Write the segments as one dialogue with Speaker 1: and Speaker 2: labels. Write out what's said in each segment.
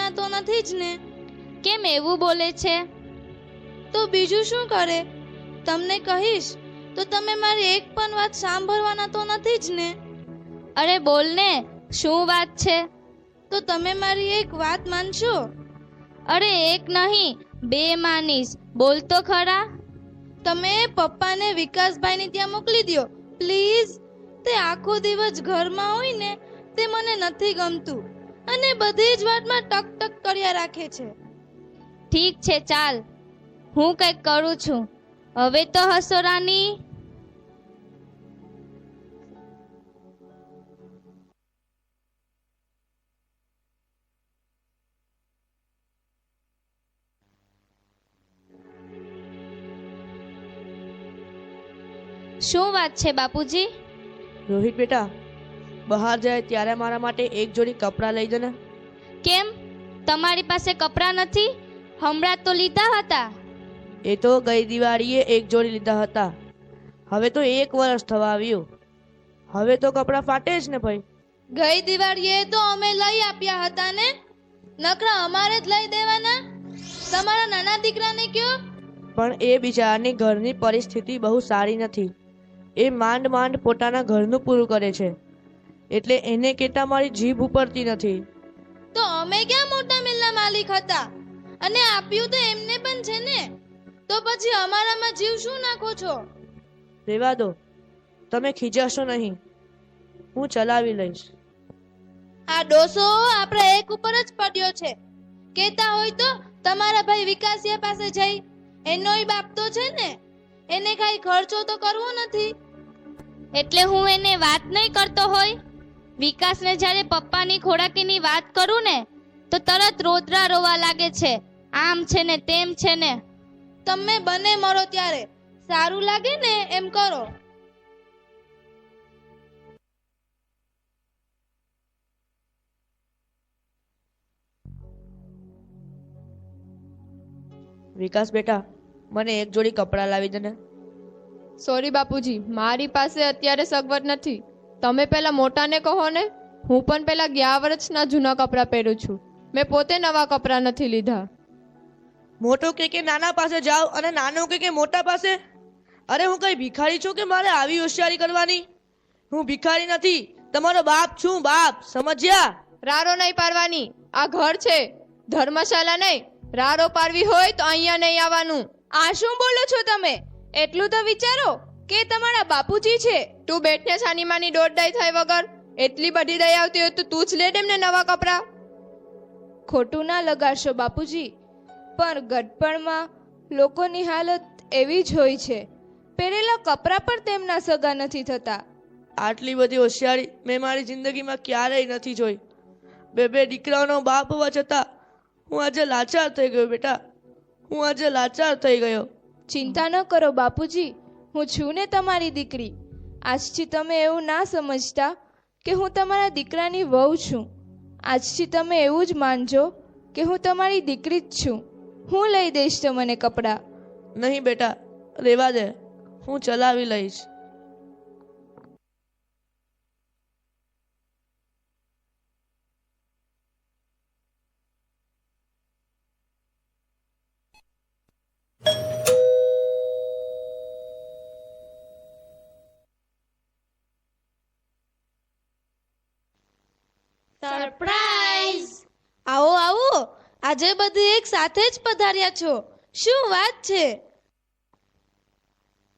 Speaker 1: કરવાના તો નથી જ ને?
Speaker 2: કેમ એવું બોલે છે?
Speaker 1: તો બીજું શું કરે? તમને કહીશ તો તમે મારી એક પણ વાત સાંભળવાના તો નથી જ ને?
Speaker 2: અરે બોલ ને, શું વાત છે?
Speaker 1: તો તમે મારી એક વાત માનશો?
Speaker 2: અરે એક નહીં, બે માનીશ. બોલ તો ખરા.
Speaker 1: તમે પપ્પાને વિકાસભાઈની ત્યાં મોકલી દો પ્લીઝ. તે આખો દિવસ ઘરમાં હોય ને તે મને નથી ગમતું અને બધી જ વાતમાં ટક ટક કર્યા રાખે છે.
Speaker 2: ઠીક છે, ચાલ, હું કંઈક કરું છું. હવે તો હસો રાની. શું વાત છે બાપુજી?
Speaker 3: રોહિત બેટા, બહાર જાય ત્યારે મારા માટે એક જોડી કપડાં લઈ જને.
Speaker 2: કેમ, તમારી પાસે કપડાં નથી? હમણાં તો લીધા હતા.
Speaker 3: એ તો ગઈ દિવાળીએ એક જોડી લીધા હતા. હવે તો 1 વર્ષ થવા આવ્યું. હવે તો કપડાં ફાટે જ ને ભાઈ.
Speaker 1: ગઈ દિવાળીએ તો અમે લઈ આપ્યા હતા ને, નકરા અમારે જ લઈ દેવાના. તમારા નાના દીકરાને કયો.
Speaker 3: પણ એ બિચારાની ઘરની પરિસ્થિતિ બહુ સારી નથી. એ માંડ માંડ પોતાના ઘરનું પૂરું કરે છે, એટલે એને કહેતા મારી જીભ ઉપરતી નથી.
Speaker 1: તો અમે ક્યાં મોટા મિલના માલિક હતા? અને આપ્યું તો એમને પણ છે ને, તો પછી અમારામાં જીવ શું નાખો છો?
Speaker 3: રેવા દો, તમે ખીજાશો નહીં, હું ચલાવી લઈશ.
Speaker 1: આ ડોસો આપણા એક ઉપર જ પડ્યો છે. કહેતા હોય તો તમારા ભાઈ વિકાસિયા પાસે જઈ, એનોય બાપ તો છે ને, એને કાંઈ ખર્ચો તો કરવો નથી.
Speaker 2: એટલે હું એને વાત નહીં કરતો હોય? વિકાસને જ્યારે પપ્પાની ખોરાકીની વાત કરું ને તો તરત રોદરા રોવા લાગે છે. આમ છે ને તેમ છે ને.
Speaker 1: તમે બને મરો ત્યારે સારું લાગે ને એમ કરો.
Speaker 3: વિકાસ બેટા, મને એક જોડી કપડાં લાવી દે ને.
Speaker 4: સોરી બાપુજી, મારી પાસે અત્યારે સગવડ નથી. તમે પેલા મોટાને કહો ને. હું પણ પેલા ગયા વર્ષના જૂના કપડાં પહેરું છું. મેં પોતે નવા કપડાં નથી લીધા.
Speaker 3: મોટો કે નાના પાસે જાઓ અને નાનો કે મોટા પાસે. અરે હું કઈ ભિખારી છું કે મારે આવી હોશિયારી કરવાની? હું ભિખારી નથી, તમારો બાપ છું, બાપ. સમજ્યા?
Speaker 4: રારો નહીં પાડવાની. આ ઘર છે, ધર્મશાળા નહીં. રારો પાડવી હોય તો અહીંયા નહીં આવવાનું.
Speaker 1: આ શું બોલો છો તમે? એટલું તો વિચારો કે તમારા બાપુજી છે.
Speaker 4: તું બેઠને છાનીમાની દોડદાઈ થાય વગર. એટલી બધી દયા આવતી હોય તો તું જ લે દેમને નવા કપડાં.
Speaker 1: ખોટું ના લગાડશો બાપુજી, પણ ગડપણમાં લોકોની હાલત એવી જ હોય છે. પહેરેલા કપડાં પણ તેમના સગા નથી થતા.
Speaker 3: આટલી બધી હોશિયારી મેં મારી જિંદગીમાં ક્યારેય નથી જોઈ. બે દીકરાઓનો બાપ હોવા છતાં હું આજે લાચાર થઈ ગયો બેટા. હું આજે લાચાર થઈ ગયો.
Speaker 1: ચિંતા ન કરો બાપુજી, હું છું ને તમારી દીકરી. આજથી તમે એવું ના સમજતા કે હું તમારા દીકરાની વહુ છું. આજથી તમે એવું જ માનજો કે હું તમારી દીકરી જ છું. હું લઈ દઈશ તમને કપડાં.
Speaker 3: નહીં બેટા, રેવા દે, હું ચલાવી લઈશ.
Speaker 1: સરપ્રાઈઝ! આવો આવો, આજે બધી એક સાથે જ પધાર્યા છો. શું વાત છે?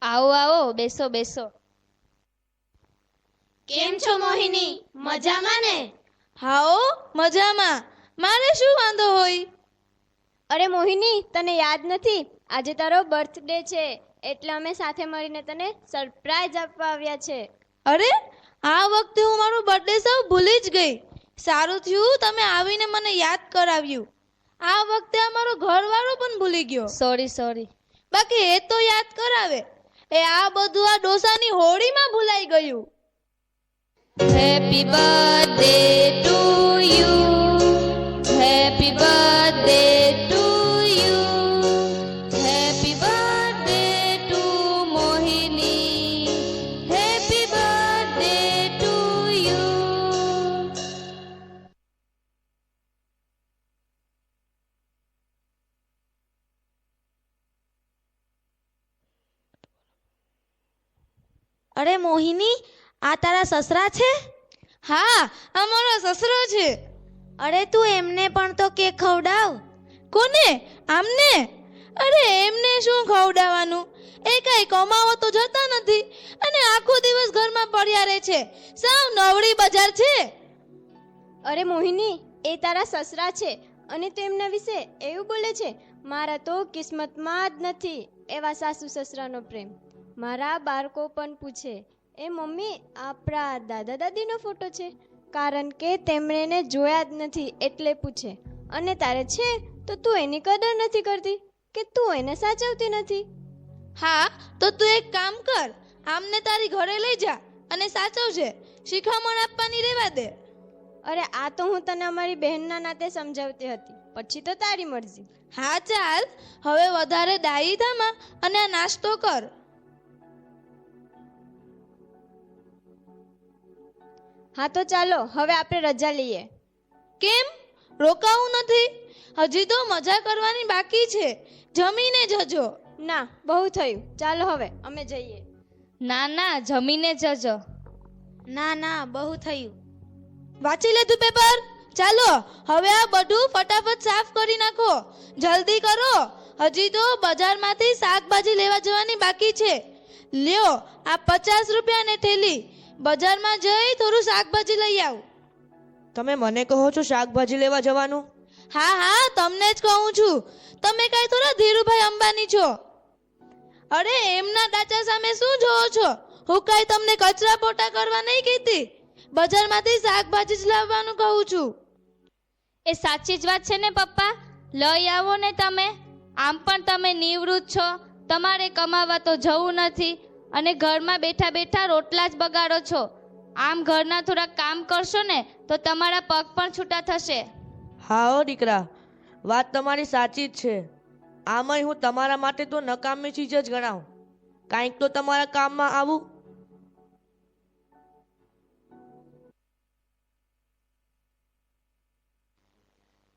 Speaker 2: આવો આવો, બેસો બેસો.
Speaker 5: કેમ છો મોહિની? મજામાં ને?
Speaker 1: હાઓ, મજામાં. મારે શું વાંધો હોય?
Speaker 5: અરે મોહિની, તને યાદ નથી? આજે તારો બર્થડે છે, એટલે અમે સાથે મળીને તને સરપ્રાઈઝ આપવા આવ્યા છે.
Speaker 1: અરે, આ વખતે હું મારું બર્થડે સાવ ભૂલી જ ગઈ. સારું થયું તમે આવીને મને યાદ કરાવ્યું. આ વખતે અમારો ઘરવાળો પણ ભૂલી ગયો.
Speaker 2: સોરી.
Speaker 1: બાકી એ તો યાદ કરાવે. એ આ બધું આ ડોસાની હોળીમાં ભૂલાઈ ગયું.
Speaker 2: Happy birthday to you, happy birthday to you, happy birthday to Mohini, happy birthday to you.
Speaker 6: અરે મોહિની, આ તારા સસરા છે?
Speaker 2: હા, અમારો સસરો છે.
Speaker 6: અરે તું એમને પણ તો કેક ખવડાવ.
Speaker 2: કોને? આમને? અરે એમને શું ખવડાવવાનું? એ કઈ કમાવો તો જતા નથી અને આખો દિવસ ઘરમાં પડ્યા રહે છે. સાવ નવરી બજાર છે.
Speaker 5: અરે મોહિની, એ તારા સસરા છે અને તું એમના વિશે એવું બોલે છે. મારા તો કિસ્મતમાં જ નથી એવા સાસુ સસરાનો પ્રેમ. મારા બાળકો પણ પૂછે, એ મમ્મી આપણા દાદા દાદીનો ફોટો છે? કારણ કે તેમણે એને જોયા જ નથી એટલે પૂછે. અને તારે છે તો તું એની કદર નથી કરતી કે તું એને સાચવતી નથી.
Speaker 2: હા, તો તું એક કામ કર, આમને તારી ઘરે લઈ જા અને સાચવજે. શિખામણ આપવાની રહેવા દે.
Speaker 5: અરે આ તો હું તને અમારી બહેનના નાતે સમજાવતી હતી, પછી તો તારી મરજી.
Speaker 2: હા ચાલ, હવે વધારે ડાયી થામાં અને આ નાસ્તો કર.
Speaker 5: હા તો ચાલો હવે આપણે રજા લઈએ.
Speaker 2: કેમ રોકાવું નથી? હજી તો મજા કરવાની બાકી છે. જમીને જજો.
Speaker 5: ના, બહુ થયું, ચાલો હવે અમે જઈએ.
Speaker 2: ના ના, જમીને જજો.
Speaker 6: ના ના, બહુ થયું.
Speaker 2: વાંચી લીધું પેપર? ચાલો હવે આ બધું ફટાફટ સાફ કરી નાખો. જલ્દી કરો, હજી તો બજારમાંથી શાકભાજી લેવા જવાની બાકી છે. લ્યો આ 50 રૂપિયાની થેલી. બજારમાં જઈ થોડું શાકભાજી લઈ આવ.
Speaker 3: તમે મને કહો છો શાકભાજી લેવા જવાનું?
Speaker 2: હા હા, તમને જ કહું છું. તમે કઈ થોડા ધીરુભાઈ અંબાણી છો? અરે એમના ડાચા સામે શું જોવો છો? હું કઈ તમને કચરા પોટા કરવા નહીં કહેતી. બજારમાંથી શાકભાજી જ લાવવાનું કહું છું. એ સાચી જ વાત છે ને પપ્પા? લઈ આવો ને તમે. આમ પણ તમે નિવૃત્ત છો, તમારે કમાવા તો જવું નથી અને ઘરમાં બેઠા બેઠા રોટલા જ બગાડો છો. આમ ઘરના થોડા કામ કરશો ને તો તમારા પગ પણ છૂટા થશે.
Speaker 3: હા હો દીકરા, વાત તમારી સાચી જ છે. આમાંય હું તમારા માટે તો નકામી ચીજ જ ગણાવ. કાંઈક તો તમારા કામમાં આવું.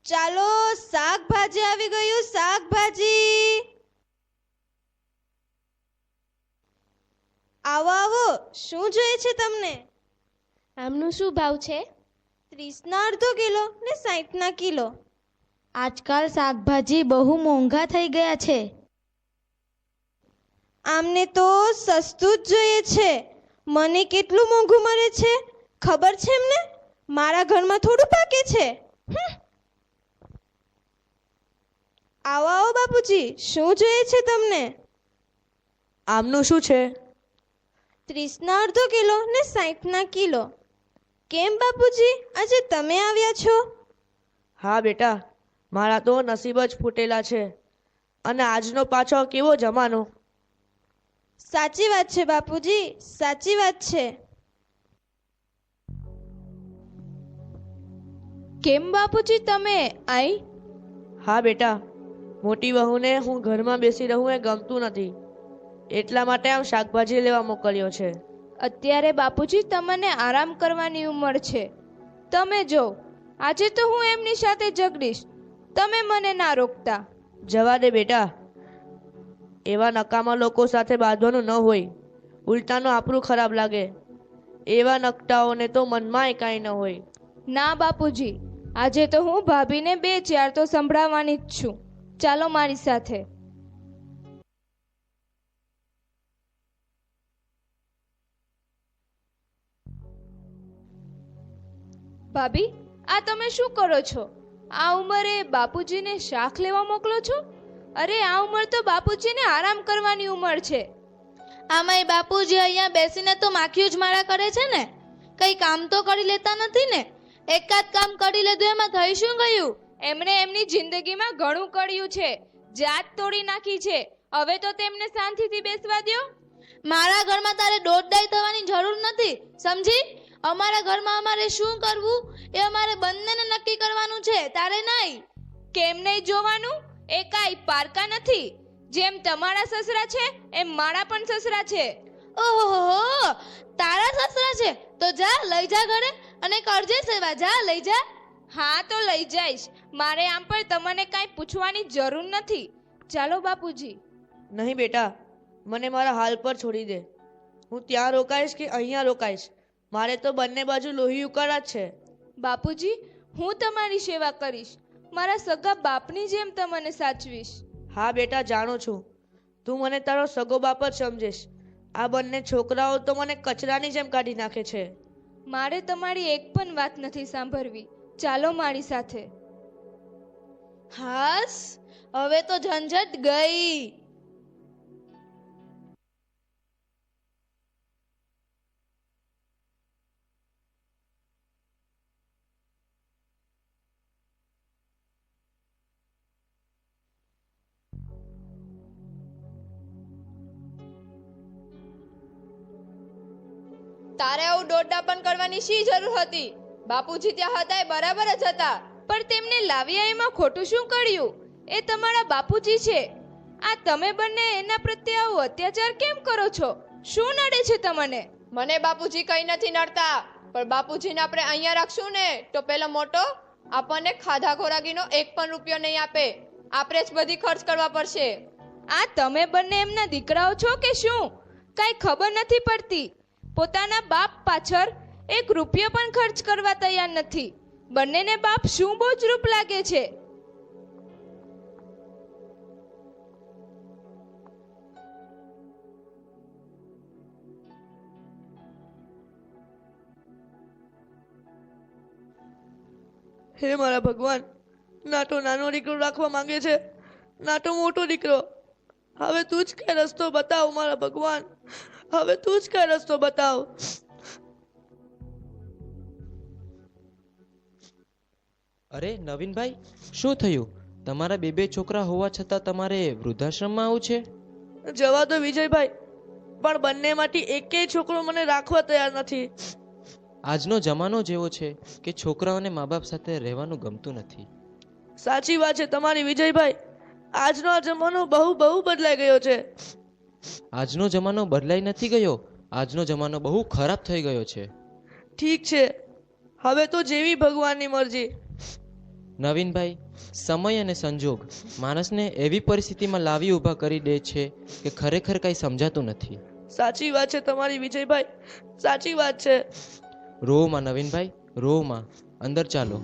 Speaker 5: ચાલો, શાકભાજી આવી ગયું, શાકભાજી. આવો આવો, શું જોઈએ છે તમને?
Speaker 6: આમનું શું ભાવ છે?
Speaker 5: 30ના અડધો કિલો ને 60ના કિલો.
Speaker 6: આજકાલ શાકભાજી બહુ મોંઘા થઈ ગયા છે.
Speaker 5: આમને તો સસ્તું જ જોઈએ છે. મને કેટલું મોંઘું મળે છે ખબર છે એમને? મારા ઘરમાં થોડું પાકે છે. આવો આવો બાપુજી, શું જોઈએ છે તમને?
Speaker 3: આમનું શું છે?
Speaker 5: 30ના અડધો કિલો ને 60ના કિલો. કેમ બાપુજી, આજે તમે આવ્યા છો?
Speaker 3: હા બેટા, મારા તો નસીબ જ ફૂટેલા છે. અને આજનો પાછો કેવો જમાનો.
Speaker 5: સાચી વાત છે બાપુજી, સાચી વાત છે.
Speaker 1: કેમ બાપુજી તમે આઈ?
Speaker 3: હા બેટા, મોટી વહુને હું ઘરમાં બેસી રહું એ ગમતું નથી, એટલા માટે આમ શાકભાજી લેવા મોકલ્યો છે.
Speaker 1: અત્યારે બાપુજી તમને આરામ કરવાની ઉંમર છે. તમે જો, આજે તો હું એમની સાથે ઝઘડીશ. તમે મને ના રોકતા.
Speaker 3: જવા દે બેટા, એવા નકામા લોકો સાથે બાંધવાનું ન હોય. ઉલટાનું આપણું ખરાબ લાગે. એવા નકટાઓને તો મનમાં કાંઈ ન હોય.
Speaker 1: ના બાપુજી, આજે તો હું ભાભીને 2-4 તો સંભળાવવાની જ છું. ચાલો મારી સાથે. ભાભી, આ તમે શું કરો છો? આ ઉંમરે બાપુજીને શાક લેવા મોકલો છો? અરે આ ઉંમર તો બાપુજીને આરામ કરવાની ઉંમર છે.
Speaker 2: આમાંય બાપુજી અહીંયા બેસીને તો માખીઓ જ મારા કરે છે ને. કઈ કામ તો કરી લેતા નથી ને. એકાદ કામ કરી લીધું એમાં થઈ શું ગયું?
Speaker 1: એમણે એમની જિંદગીમાં ઘણું કર્યું છે, જાત તોડી નાખી છે. હવે તો તેમને શાંતિથી બેસવા દ્યો.
Speaker 2: મારા ઘરમાં તારે દોડદાઈ થવાની જરૂર નથી, સમજી? અમારા ઘરમાં અમારે શું કરવું એ અમારે બંનેને નક્કી કરવાનું છે, તારે નહીં.
Speaker 1: કેમ નહીં જોવાનું? એ કાંઈ પારકા નથી. જેમ તમારા સસરા છે એમ મારા પણ સસરા છે.
Speaker 2: ઓહો, તારા સસરા છે તો જા લઈ જા ઘરે અને કરજે સેવા. જા લઈ જા.
Speaker 1: હા તો લઈ જઈશ. મારે આમ પણ તમને કાંઈ પૂછવાની જરૂર નથી. ચાલો બાપુજી.
Speaker 3: નહીં બેટા, મને મારા હાલ પર છોડી દે. હું ત્યાં રોકાઈશ કે અહીંયા રોકાઈશ? મારે તો બંને બાજુ લોહી ઉકાળા જ છે.
Speaker 1: બાપુજી, હું તમારી સેવા કરીશ. મારા સગા બાપની જેમ તમને સાચવીશ.
Speaker 3: હા બેટા, જાણું છું તું મને તારો સગો બાપ જ સમજીશ. આ બંને છોકરાઓ તો મને કચરાની જેમ કાઢી નાખે છે.
Speaker 1: મારે તમારી એક પણ વાત નથી સાંભળવી. ચાલો મારી સાથે.
Speaker 2: હાસ, હવે તો ઝંઝટ ગઈ.
Speaker 4: તારે આવું દોડડા પણ કરવાની શી જરૂર હતી? બાપુજી ત્યાં હતા એ બરાબર જ હતા.
Speaker 1: પણ તેમને લાવ્યા એમાં ખોટું શું કર્યું? એ તમારા બાપુજી છે. આ તમે બંને એના પ્રત્યે આવો અત્યાચાર કેમ કરો છો? શું નડે છે તમને?
Speaker 4: મને બાપુજી કઈ નથી નડતા, પણ બાપુજીને આપણે અહીંયા રાખશું ને તો પેલો મોટો આપણને ખાધા ખોરાકીનો એક પણ રૂપિયો નહીં આપે. આપણે જ બધી ખર્ચ કરવા પડશે.
Speaker 1: આ તમે બંને એમના દીકરાઓ છો કે શું? કાંઈ ખબર નથી પડતી. પોતાના બાપ પાછળ એક રૂપિયો પણ ખર્ચ કરવા તૈયાર નથી. બંનેને બાપ શું બોજરૂપ લાગે છે.
Speaker 3: હે મારા ભગવાન, ના તો નાનો દીકરો રાખવા માંગે છે, ના તો મોટો દીકરો. હવે તું જ કઈ રસ્તો બતાવ મારા ભગવાન. હવે તું જ કઈ રસ્તો બતાવ.
Speaker 7: અરે નવીનભાઈ, શું થયું? તમારા બે છોકરા હોવા છતાં તમારે વૃદ્ધાશ્રમમાં આવું છે?
Speaker 3: જવા દો વિજયભાઈ, પણ બંનેમાંથી એકેય છોકરો મને રાખવા તૈયાર નથી.
Speaker 7: આજનો જમાનો જેવો છે કે છોકરાઓને મા બાપ સાથે રહેવાનું ગમતું નથી.
Speaker 3: સાચી વાત છે તમારી વિજયભાઈ. આજનો આ જમાનો બહુ બદલાઈ ગયો છે.
Speaker 7: આજનો જમાનો બદલાઈ નથી ગયો, આજનો જમાનો બહુ ખરાબ થઈ ગયો છે.
Speaker 3: ઠીક છે, હવે તો જેવી ભગવાનની મરજી.
Speaker 7: નવીનભાઈ, સમય અને સંજોગ માણસને એવી પરિસ્થિતિમાં લાવી ઊભા કરી દે છે કે ખરેખર કંઈ સમજાતું નથી.
Speaker 3: સાચી વાત છે તમારી વિજયભાઈ, સાચી વાત છે.
Speaker 7: રો માં નવીનભાઈ, રો માં. અંદર ચાલો.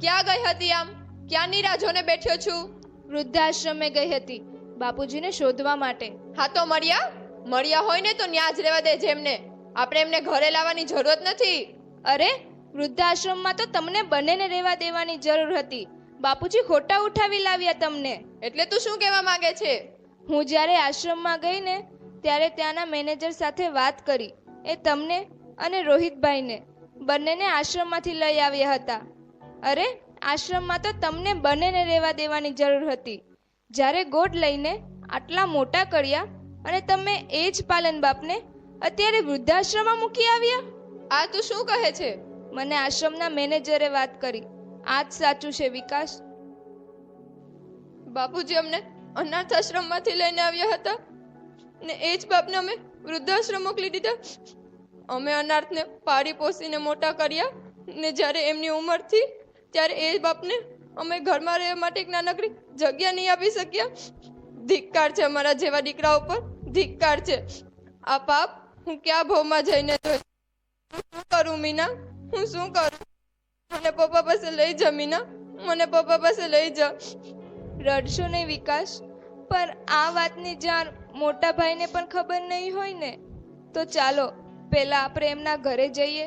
Speaker 4: ક્યાં ગઈ હતી આમ? ક્યાંની રાહ જોને બેઠ્યો છું?
Speaker 1: વૃદ્ધાશ્રમે ગઈ હતી બાપુજીને શોધવા માટે.
Speaker 4: હા તો મળ્યા હોય ને તો ન્યા જ રહેવા દે જેમને. આપણે એમને ઘરે લાવવાની જરૂરત નથી.
Speaker 1: અરે, વૃદ્ધાશ્રમમાં તો તમને બંનેને રહેવા દેવાની જરૂર હતી. બાપુજી ખોટા ઉઠાવી લાવ્યા તમને.
Speaker 4: એટલે તું શું કહેવા માંગે છે?
Speaker 1: હું જ્યારે આશ્રમમાં ગઈ ને ત્યારે ત્યાંના મેનેજર સાથે વાત કરી. એ તમને અને રોહિતભાઈને બંનેને આશ્રમમાંથી લઈ આવ્યા હતા. અરે, આશ્રમમાં તો તમને બંનેને રહેવા દેવાની જરૂર હતી. જ્યારે ગોદ લઈને આટલા મોટા કર્યા અને તમે એ જ પાલન બાપને અત્યારે વૃદ્ધાશ્રમમાં મૂકી આવ્યા.
Speaker 4: આ તું શું કહે છે?
Speaker 1: મને આશ્રમના મેનેજરે વાત કરી. આ જ સાચું છે વિકાસ.
Speaker 4: બાપુજી અમને અનાથ આશ્રમમાંથી લઈને આવ્યા હતા ને એ જ બાપને અમે વૃદ્ધાશ્રમ મોકલી દીધા. અમે અનાથને પાળી પોસીને મોટા કર્યા ને જ્યારે એમની ઉંમર થઈ ત્યારે એ બાપને અમે ઘરમાં રહેવા માટે એક નાનકડી જગ્યા નહીં આપી શક્યા. ધિક્કાર છે અમારા જેવા દીકરાઓ પર, ધિક્કાર છે. આ પાપ હું ક્યાં ભાવમાં જઈને જોઈશ? શું કરું મીના, હું શું કરું? મને પપ્પા પાસે લઈ જા મીના, મને પપ્પા પાસે લઈ જા.
Speaker 1: રડશો નહીં વિકાસ, પણ આ વાતની જાણ મોટા ભાઈને પણ ખબર નહીં હોય ને. તો ચાલો પહેલા આપણે એમના ઘરે જઈએ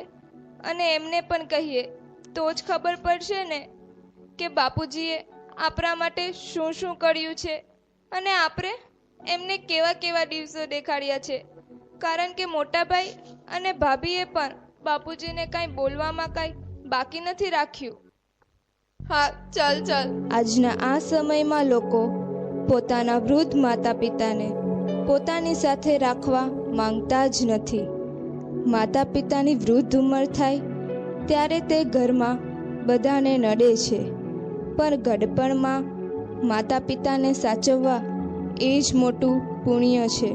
Speaker 1: અને એમને પણ કહીએ, તો જ ખબર પડશે ને કે બાપુજીએ આપણા માટે શું શું કર્યું છે અને આપણે એમને કેવા કેવા દિવસો દેખાડ્યા છે. કારણ કે મોટા ભાઈ અને ભાભીએ પણ બાપુજીને કાંઈ બોલવામાં કાંઈ બાકી નથી રાખ્યું.
Speaker 4: હા ચાલ.
Speaker 1: આજના આ સમયમાં લોકો પોતાના વૃદ્ધ માતા પિતાને પોતાની સાથે રાખવા માંગતા જ નથી. માતા પિતાની વૃદ્ધ ઉંમર થાય ત્યારે તે ઘરમાં બધાને નડે છે. પણ ગડપણમાં માતા પિતાને સાચવવા એ જ મોટું પુણ્ય છે.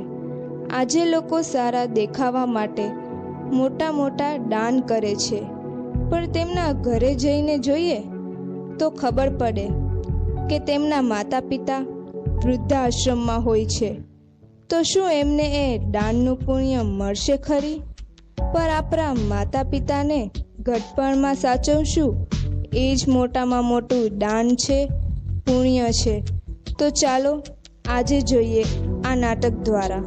Speaker 1: આજે લોકો સારા દેખાવા માટે મોટા મોટા દાન કરે છે, પણ તેમના ઘરે જઈને જોઈએ તો ખબર પડે કે તેમના માતા પિતા વૃદ્ધાશ્રમમાં હોય છે. તો શું એમને એ દાનનું પુણ્ય મળશે ખરી? પર આપણા માતા પિતાને ઘડપણમાં સાચવશું એ જ મોટામાં મોટું દાન છે, પુણ્ય છે. તો ચાલો આજે જોઈએ આ નાટક દ્વારા.